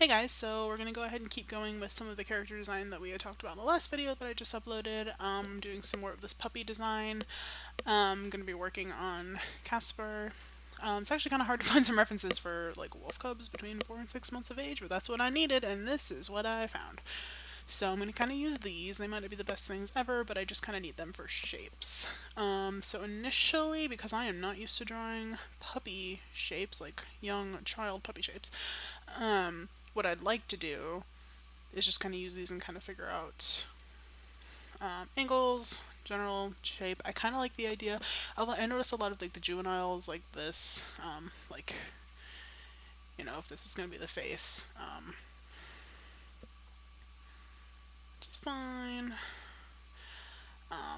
Hey guys, so we're going to go ahead and keep going with some of the character design that we had talked about in the last video that I just uploaded. I'm doing some more of this puppy design. I'm going to be working on Caspar. It's actually kind of hard to find some references for like wolf cubs between 4 and 6 months of age, but that's what I needed and this is what I found. So I'm going to kind of use these. They might not be the best things ever, but I just kind of need them for shapes. So initially, because I am not used to drawing puppy shapes, like young child puppy shapes, what I'd like to do is just kind of use these and kind of figure out angles, general shape. I kind of like the idea. I notice a lot of like the juveniles like this, like if this is gonna be the face, which is fine.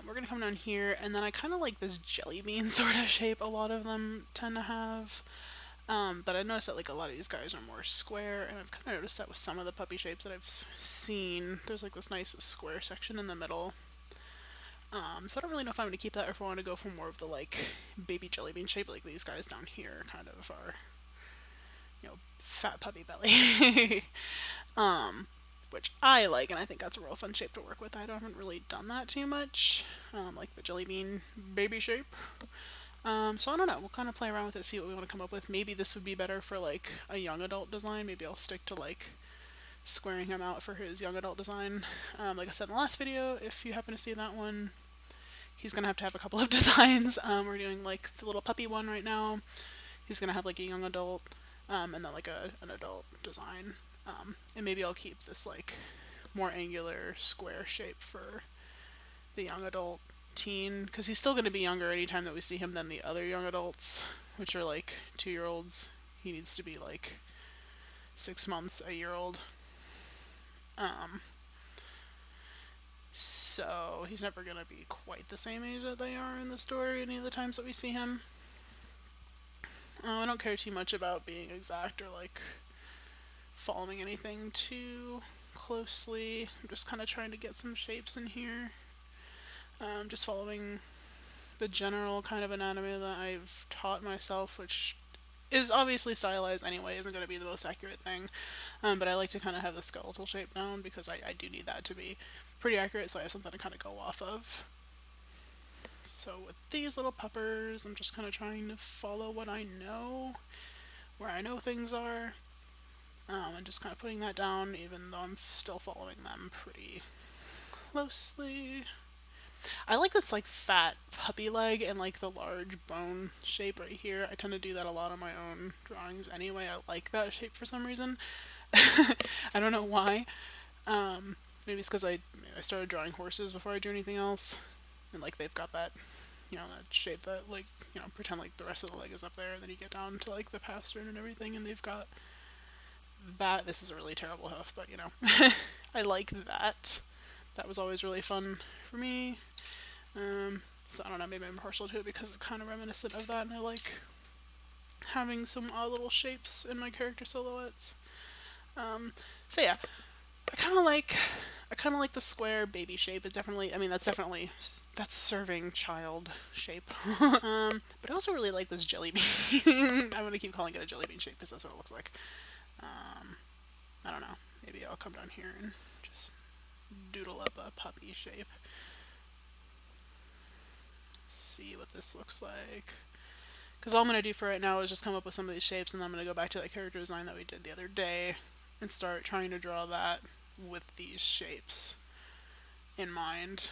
We're gonna come down here, and then I kind of like this jelly bean sort of shape. A lot of them tend to have. But I noticed that like a lot of these guys are more square, and I've kind of noticed that with some of the puppy shapes that I've seen. There's like this nice square section in the middle. So I don't really know if I'm going to keep that or if I want to go for more of the like baby jelly bean shape, like these guys down here kind of are, fat puppy belly. Which I like, and I think that's a real fun shape to work with. I haven't really done that too much, like the jelly bean baby shape. So I don't know. We'll kind of play around with it, see what we want to come up with. Maybe this would be better for like a young adult design. Maybe I'll stick to like squaring him out for his young adult design. Like I said in the last video, if you happen to see that one, he's gonna have to have a couple of designs. We're doing like the little puppy one right now. He's gonna have like a young adult, and then like an adult design. And maybe I'll keep this like more angular square shape for the young adult teen, because he's still going to be younger anytime that we see him than the other young adults, which are like 2 year olds. He needs to be like 6 months, a year old. So he's never going to be quite the same age that they are in the story any of the times that we see him. I don't care too much about being exact or like following anything too closely. I'm just kind of trying to get some shapes in here. Just following the general kind of anatomy that I've taught myself, which is obviously stylized anyway, isn't going to be the most accurate thing. But I like to kind of have the skeletal shape down because I do need that to be pretty accurate, so I have something to kind of go off of. So with these little puppers, I'm just kind of trying to follow what I know, where I know things are, and just kind of putting that down, even though I'm still following them pretty closely. I like this like fat puppy leg and like the large bone shape right here. I tend to do that a lot on my own drawings anyway. I like that shape for some reason. I don't know why. Maybe it's because I started drawing horses before I drew anything else, and like they've got that that shape that like pretend like the rest of the leg is up there, and then you get down to like the pastern and everything, and they've got that. This is a really terrible hoof, but I like that. That was always really fun for me. So I don't know, maybe I'm partial to it because it's kind of reminiscent of that, and I like having some odd little shapes in my character silhouettes. So yeah, I kind of like the square baby shape. It definitely, I mean, that's serving child shape. But I also really like this jelly bean. I'm gonna keep calling it a jelly bean shape because that's what it looks like. I don't know. Maybe I'll come down here and just doodle up a puppy shape. See what this looks like. Because all I'm going to do for right now is just come up with some of these shapes, and then I'm going to go back to that character design that we did the other day and start trying to draw that with these shapes in mind.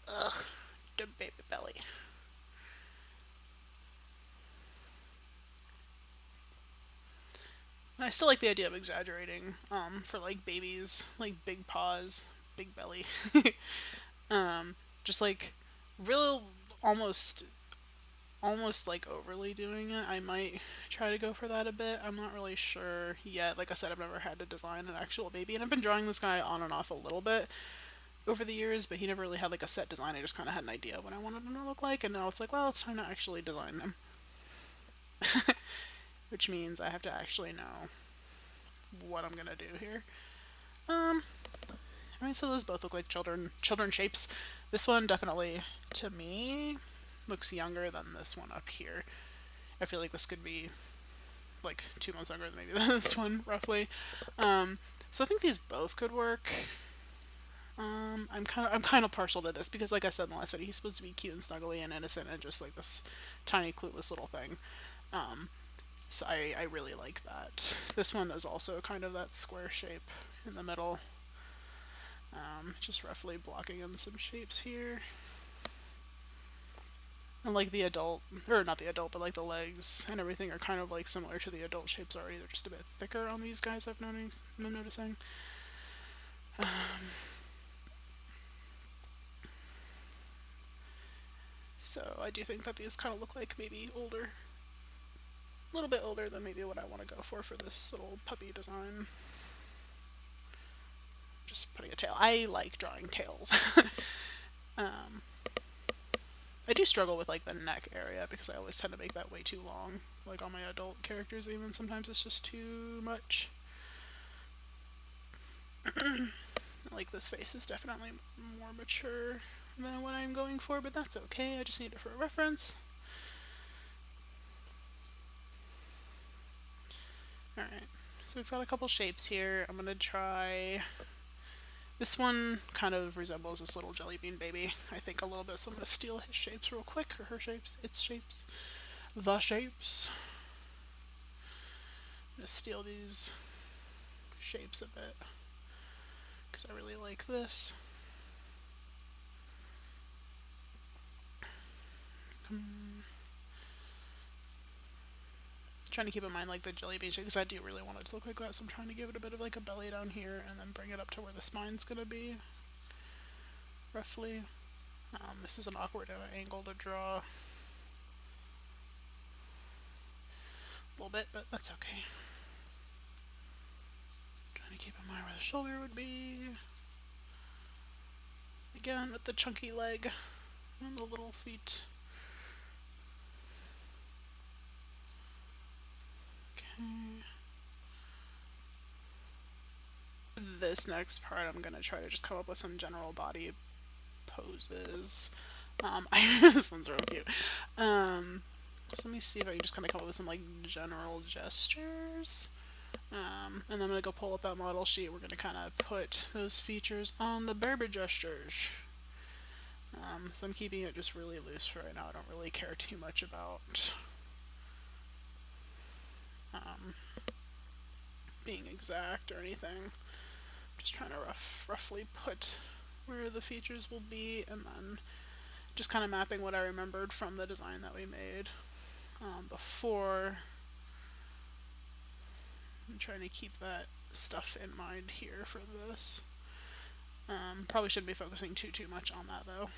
Ugh, the baby belly. And I still like the idea of exaggerating for like babies, like big paws, big belly. Just like real almost like overly doing it. I might try to go for that a bit. I'm not really sure yet. Like I said, I've never had to design an actual baby, and I've been drawing this guy on and off a little bit over the years, but he never really had like a set design. I just kind of had an idea of what I wanted him to look like, and now it's like, well, it's time to actually design them. Which means I have to actually know what I'm gonna do here. I mean, so those both look like children shapes. This one definitely, to me, looks younger than this one up here. I feel like this could be like 2 months younger than maybe this one, roughly. So I think these both could work. I'm kind of partial to this because, like I said in the last video, he's supposed to be cute and snuggly and innocent and just like this tiny clueless little thing. So I really like that. This one is also kind of that square shape in the middle. Just roughly blocking in some shapes here. And like the adult, or not the adult, but like the legs and everything are kind of like similar to the adult shapes already. They're just a bit thicker on these guys, I'm noticing. So I do think that these kind of look like maybe older, a little bit older than maybe what I want to go for this little puppy design. Just putting a tail. I like drawing tails. I do struggle with like the neck area because I always tend to make that way too long. Like on my adult characters even, sometimes it's just too much. Like this face is definitely more mature than what I'm going for, but that's okay. I just need it for a reference. Alright, so we've got a couple shapes here. I'm gonna try... This one kind of resembles this little jelly bean baby, I think, a little bit, so I'm gonna steal his shapes real quick, or her shapes, its shapes. The shapes. I'm gonna steal these shapes a bit, because I really like this. Trying to keep in mind like the jelly bean shape because I do really want it to look like that, so I'm trying to give it a bit of like a belly down here and then bring it up to where the spine's gonna be, roughly. This is an awkward angle to draw a little bit, but that's okay. Trying to keep in mind where the shoulder would be. Again with the chunky leg and the little feet. This next part I'm gonna try to just come up with some general body poses. This one's real cute. So let me see if I can just kind of come up with some like general gestures. And then I'm gonna go pull up that model sheet. We're gonna kind of put those features on the Berber gestures. So I'm keeping it just really loose for right now. I don't really care too much about being exact or anything. Just trying to roughly put where the features will be, and then just kind of mapping what I remembered from the design that we made before. I'm trying to keep that stuff in mind here for this. Probably shouldn't be focusing too much on that though,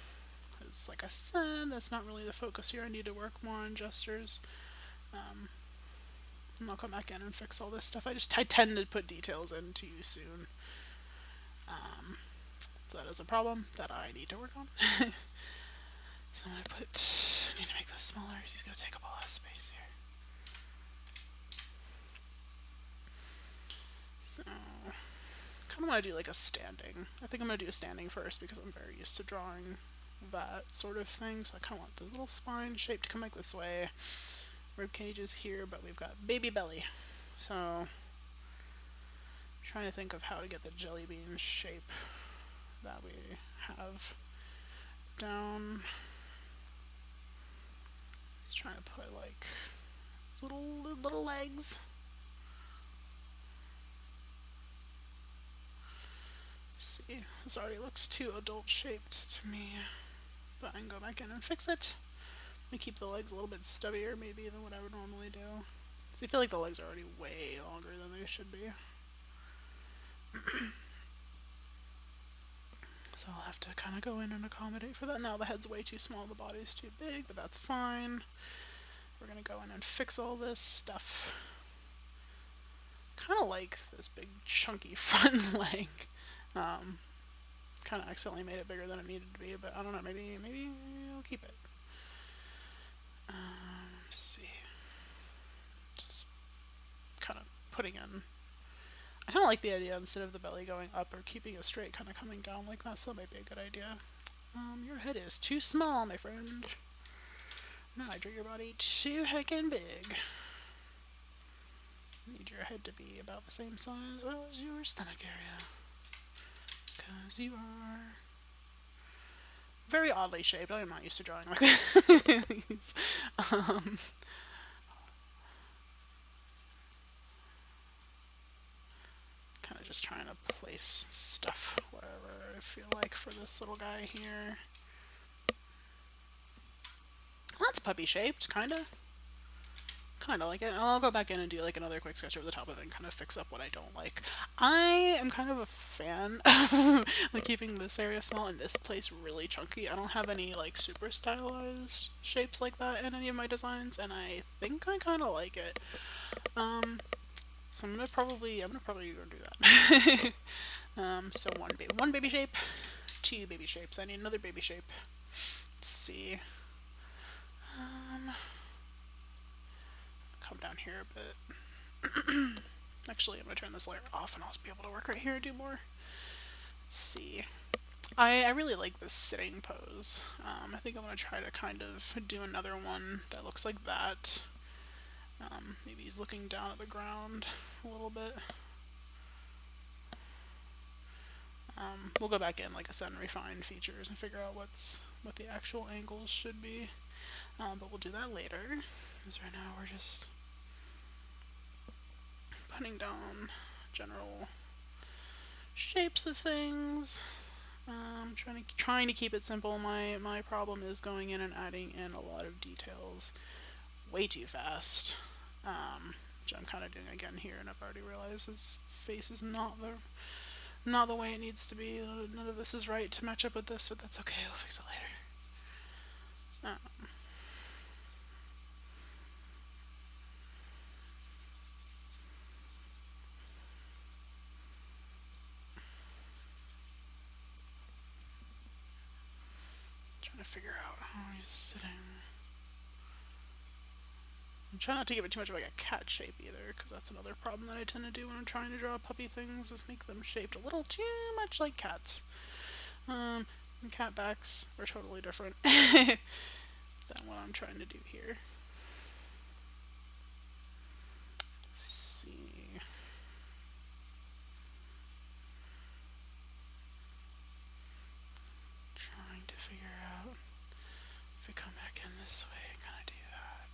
because like I said, that's not really the focus here. I need to work more on gestures. And I'll come back in and fix all this stuff. I tend to put details in too soon. So that is a problem that I need to work on. So I'm gonna need to make this smaller because he's gonna take up a lot of space here. So, kind of want to do like a standing. I think I'm gonna do a standing first because I'm very used to drawing that sort of thing. So I kind of want the little spine shape to come like this way. Rib cage is here, but we've got baby belly. So, I'm trying to think of how to get the jelly bean shape that we have down. Just trying to put like little legs. Let's see, this already looks too adult shaped to me, but I can go back in and fix it. Let me keep the legs a little bit stubbier maybe than what I would normally do. See, I feel like the legs are already way longer than they should be. So I'll have to kind of go in and accommodate for that. Now the head's way too small, the body's too big, but that's fine. We're gonna go in and fix all this stuff. Kind of like this big chunky front leg. Kind of accidentally made it bigger than it needed to be, but I don't know, maybe I'll keep it. Let's see. Just kind of putting in. I kind of like the idea instead of the belly going up or keeping it straight, kind of coming down like that, so that might be a good idea. Your head is too small, my friend. No, I drew your body too heckin' big. Need your head to be about the same size as your stomach area. Because you are very oddly shaped. I am not used to drawing like these. Um, kind of just trying to place stuff wherever I feel like for this little guy here. Well, that's puppy shaped, kind of. Kind of like it. I'll go back in and do like another quick sketch over the top of it and kind of fix up what I don't like. I am kind of a fan of like keeping this area small and this place really chunky. I don't have any like super stylized shapes like that in any of my designs, and I think I kind of like it. So I'm gonna probably go do that. So one baby shape, two baby shapes. I need another baby shape. Let's see. Come down here a bit. Actually, I'm gonna turn this layer off and I'll be able to work right here and do more. Let's see. I really like this sitting pose. I think I'm gonna try to kind of do another one that looks like that. Maybe he's looking down at the ground a little bit. We'll go back in, like I said, and refine features and figure out what the actual angles should be. But we'll do that later. Because right now we're just putting down general shapes of things. Trying to keep it simple. My problem is going in and adding in a lot of details way too fast. Which I'm kind of doing again here, and I've already realized his face is not the way it needs to be. None of this is right to match up with this, but that's okay. We'll fix it later. Trying to figure out how he's sitting. I'm trying not to give it too much of like a cat shape either, because that's another problem that I tend to do when I'm trying to draw puppy things, is make them shaped a little too much like cats. And cat backs are totally different than what I'm trying to do here. Let's see. Trying to figure out if we come back in this way, kind of do that.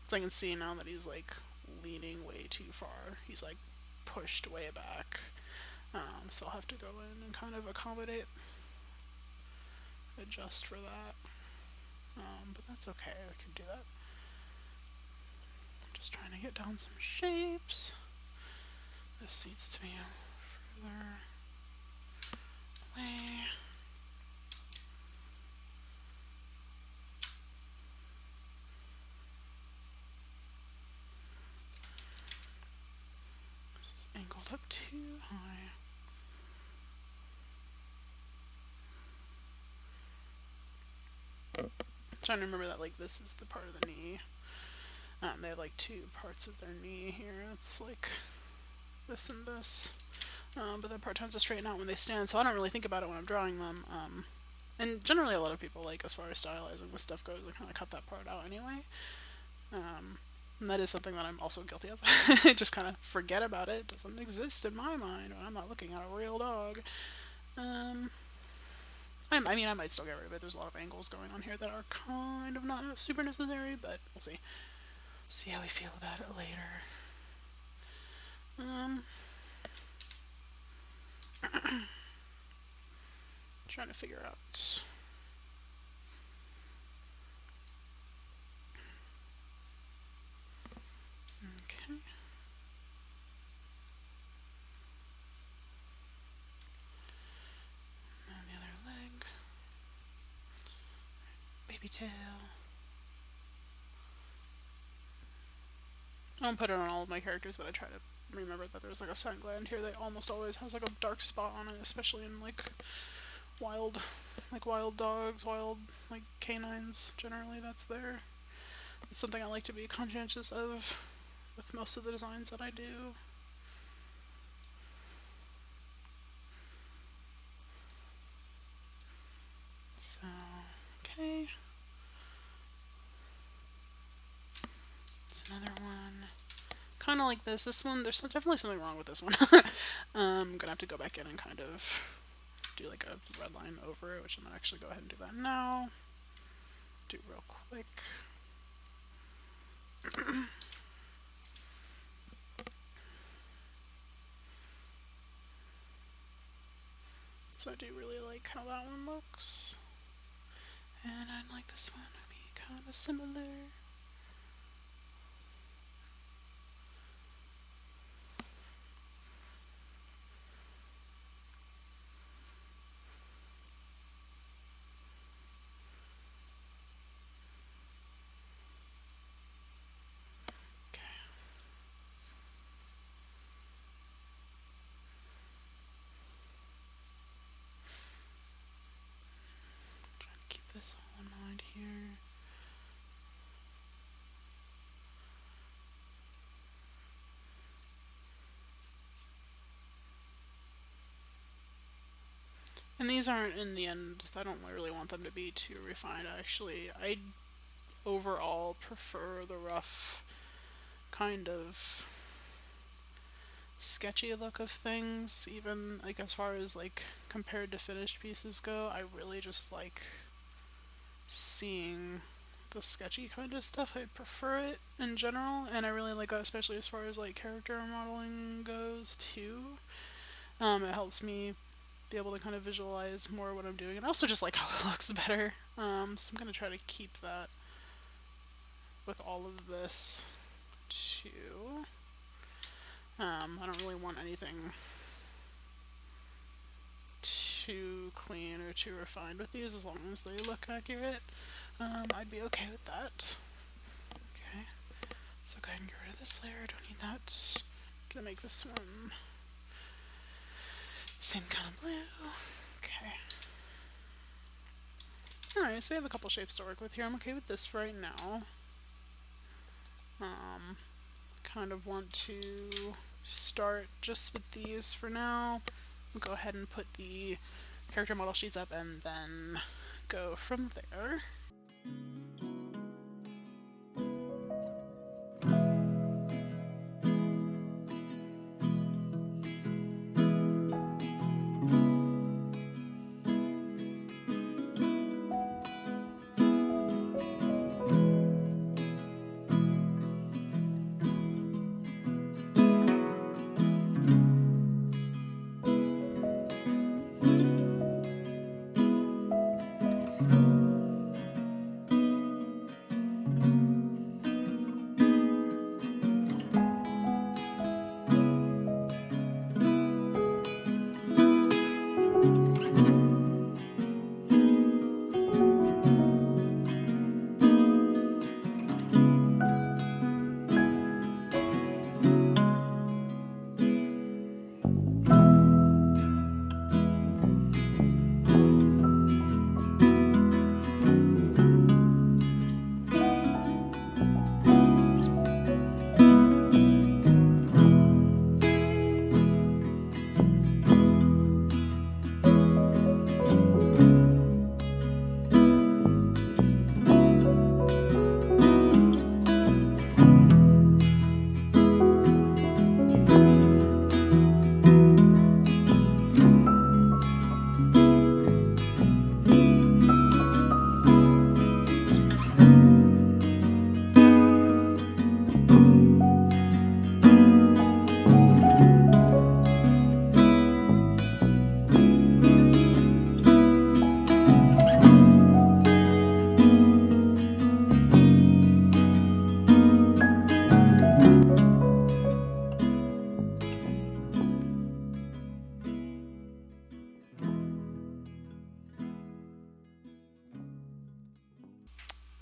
So I can see now that he's like leaning way too far. He's like pushed way back. So I'll have to go in and kind of adjust for that. But that's okay, I can do that. I'm just trying to get down some shapes. This needs to be further away. This is angled up too high. I'm trying to remember that like this is the part of the knee. They have like two parts of their knee here. It's like this and this. But that part tends to straighten out when they stand, so I don't really think about it when I'm drawing them. And generally a lot of people, like, as far as stylizing this stuff goes, they kind of cut that part out anyway. And that is something that I'm also guilty of. Just kind of forget about it. It doesn't exist in my mind when I'm not looking at a real dog. I might still get rid of it. There's a lot of angles going on here that are kind of not super necessary, but we'll see. See how we feel about it later. Trying to figure out. Okay. And the other leg. Baby tail. I don't put it on all of my characters, but I try to remember that there's like a scent gland here that almost always has like a dark spot on it, especially in like wild dogs, wild like canines. Generally, that's there. It's something I like to be conscientious of with most of the designs that I do. So, okay. kind of like this. This one, there's definitely something wrong with this one. I'm gonna have to go back in and kind of do like a red line over it, which I'm gonna actually go ahead and do that now. Do real quick. So I do really like how that one looks. And I'd like this one to be kind of similar. Keep this all in mind here. And these aren't, in the end, I don't really want them to be too refined, actually. I overall prefer the rough kind of sketchy look of things, even like as far as like compared to finished pieces go. I really just like seeing the sketchy kind of stuff. I prefer it in general, and I really like that, especially as far as like character modeling goes too. It helps me be able to kind of visualize more what I'm doing, and I also just like how it looks better. So I'm gonna try to keep that with all of this too. I don't really want anything too clean or too refined with these, as long as they look accurate. I'd be okay with that. Okay, so go ahead and get rid of this layer. I don't need that. Gonna make this one same kind of blue. Okay. Alright, so we have a couple shapes to work with here. I'm okay with this for right now. Kind of want to start just with these for now. We'll go ahead and put the character model sheets up and then go from there.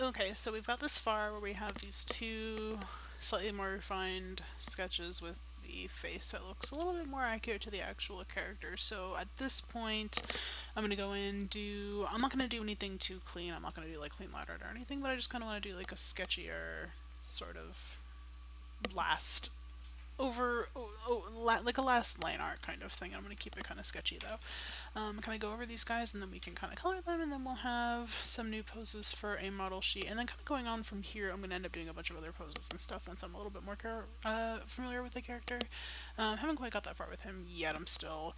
Okay, so we've got this far where we have these two slightly more refined sketches with the face that looks a little bit more accurate to the actual character. So at this point, I'm going to go in and do, I'm not going to do anything too clean. I'm not going to do like clean ladder or anything, but I just kind of want to do like a sketchier sort of last over like a last line art kind of thing. I'm going to keep it kind of sketchy though. Kind of go over these guys and then we can kind of color them, and then we'll have some new poses for a model sheet. And then kind of going on from here, I'm going to end up doing a bunch of other poses and stuff once I'm a little bit more familiar with the character. Haven't quite got that far with him yet. I'm still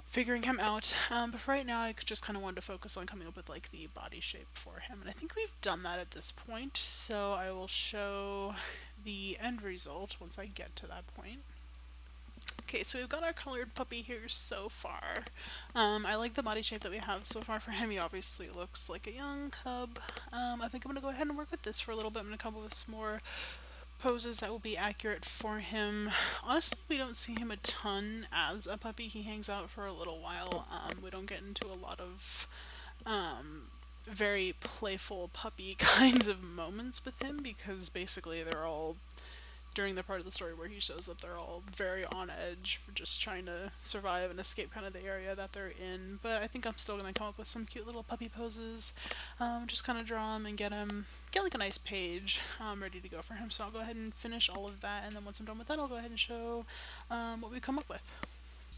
figuring him out. But for right now, I just kind of wanted to focus on coming up with like the body shape for him, and I think we've done that at this point. So I will show the end result once I get to that point. Okay, so we've got our colored puppy here so far. I like the body shape that we have so far for him. He obviously looks like a young cub. I think I'm going to go ahead and work with this for a little bit. I'm going to come up with some more poses that will be accurate for him. Honestly, we don't see him a ton as a puppy. He hangs out for a little while. We don't get into a lot of very playful puppy kinds of moments with him because basically they're all during the part of the story where he shows up, they're all very on edge, just trying to survive and escape kind of the area that they're in. But I think I'm still going to come up with some cute little puppy poses, just kind of draw him and get like a nice page ready to go for him. So I'll go ahead and finish all of that, and then once I'm done with that, I'll go ahead and show what we've come up with.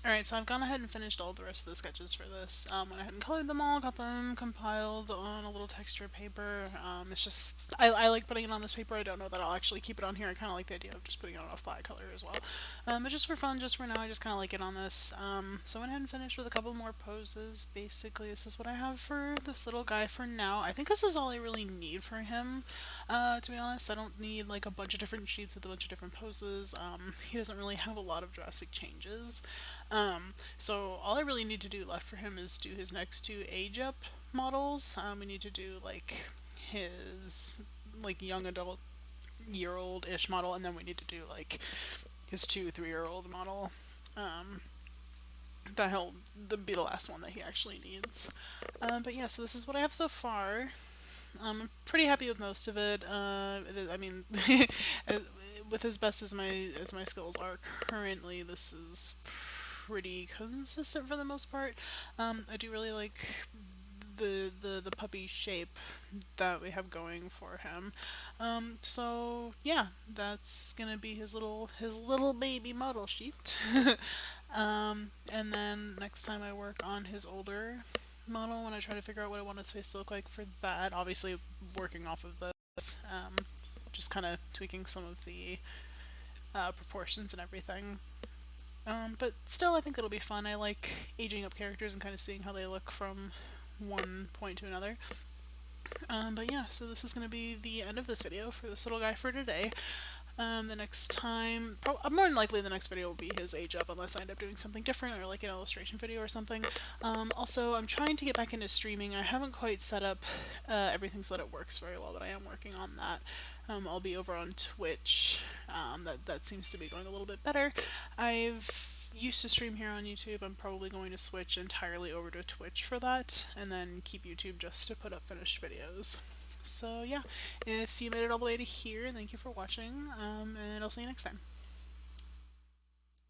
Alright, so I've gone ahead and finished all the rest of the sketches for this. Went ahead and colored them all, got them compiled on a little texture paper. It's just, I like putting it on this paper. I don't know that I'll actually keep it on here. I kind of like the idea of just putting it on a flat color as well. But just for fun, just for now, I just kind of like it on this. So I went ahead and finished with a couple more poses. Basically, this is what I have for this little guy for now. I think this is all I really need for him, to be honest. I don't need like a bunch of different sheets with a bunch of different poses. He doesn't really have a lot of drastic changes. So all I really need to do left for him is do his next two age up models. We need to do like his like young adult year-old-ish model, and then we need to do like his 2 3-year-old model. That he'll be the last one that he actually needs. But yeah, so this is what I have so far. I'm pretty happy with most of it. I mean, with as best as my skills are currently, this is pretty consistent for the most part. I do really like the puppy shape that we have going for him. So yeah, that's gonna be his little baby model sheet. And then next time I work on his older model, when I try to figure out what I want his face to look like for that, obviously working off of this, just kind of tweaking some of the proportions and everything. But still, I think it'll be fun. I like aging up characters and kind of seeing how they look from one point to another. But yeah, so this is going to be the end of this video for this little guy for today. The next time, more than likely the next video will be his age up unless I end up doing something different or like an illustration video or something. Also, I'm trying to get back into streaming. I haven't quite set up everything so that it works very well, but I am working on that. I'll be over on Twitch. That seems to be going a little bit better. I've used to stream here on YouTube. I'm probably going to switch entirely over to Twitch for that, and then keep YouTube just to put up finished videos. So yeah, if you made it all the way to here, thank you for watching, and I'll see you next time.